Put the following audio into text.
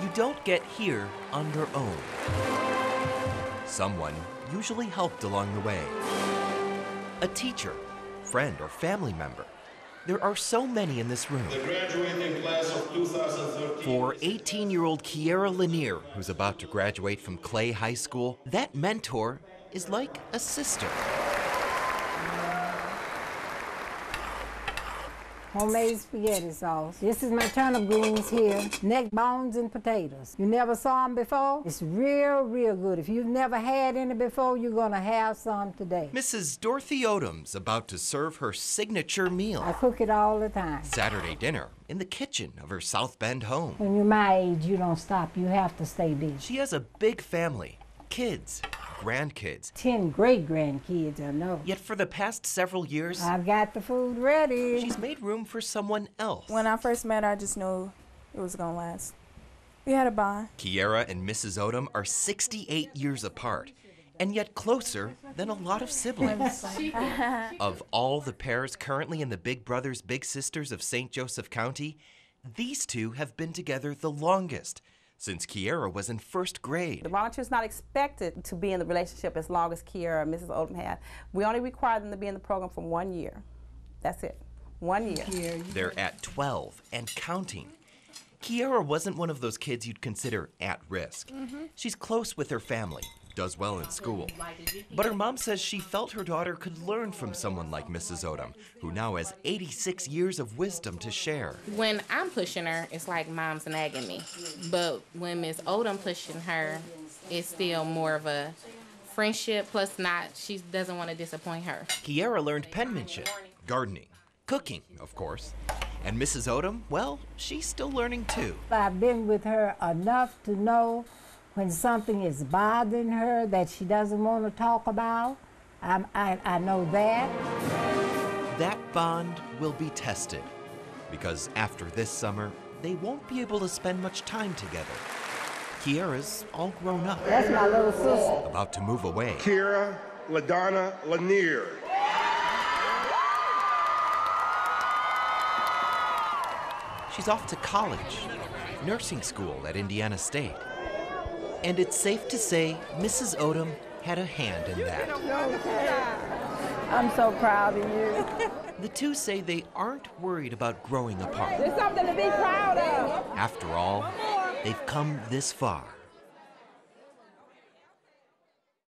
you don't get here on your own. Someone usually helped along the way. A teacher, friend, or family member. There are so many in this room. The graduating class of 2013. For 18-year-old Kiera Lanier, who's about to graduate from Clay High School, that mentor is like a sister. Homemade spaghetti sauce. This is my turnip greens here, neck bones and potatoes. You never saw them before? It's real, real good. If you've never had any before, you're gonna have some today. Mrs. Dorothy Odom's about to serve her signature meal. I cook it all the time. Saturday dinner in the kitchen of her South Bend home. When you're my age, you don't stop. You have to stay busy. She has a big family, kids, grandkids. 10 great-grandkids, I know. Yet for the past several years, I've got the food ready. she's made room for someone else. When I first met her, I just knew it was gonna last. We had a bond. Kiera and Mrs. Odom are 68 years apart, and yet closer than a lot of siblings. Of all the pairs currently in the Big Brothers Big Sisters of St. Joseph County, these two have been together the longest, since Kiera was in first grade. The volunteer's not expected to be in the relationship as long as Kiera and Mrs. Odom had. We only require them to be in the program for 1 year. That's it, 1 year. They're at 12 and counting. Kiera wasn't one of those kids you'd consider at risk. She's close with her family, does well in school. But her mom says she felt her daughter could learn from someone like Mrs. Odom, who now has 86 years of wisdom to share. When I'm pushing her, it's like mom's nagging me. But when Miss Odom pushing her, it's still more of a friendship, plus she doesn't want to disappoint her. Kiera learned penmanship, gardening, cooking, of course. And Mrs. Odom, well, she's still learning too. I've been with her enough to know when something is bothering her that she doesn't want to talk about. I know that. That bond will be tested, because after this summer, they won't be able to spend much time together. Kiera's all grown up. That's my little sister. About to move away. Kiera LaDonna Lanier. She's off to college, nursing school at Indiana State. And it's safe to say Mrs. Odom had a hand in that. I'm so proud of you. The two say they aren't worried about growing apart. It's something to be proud of. After all, they've come this far.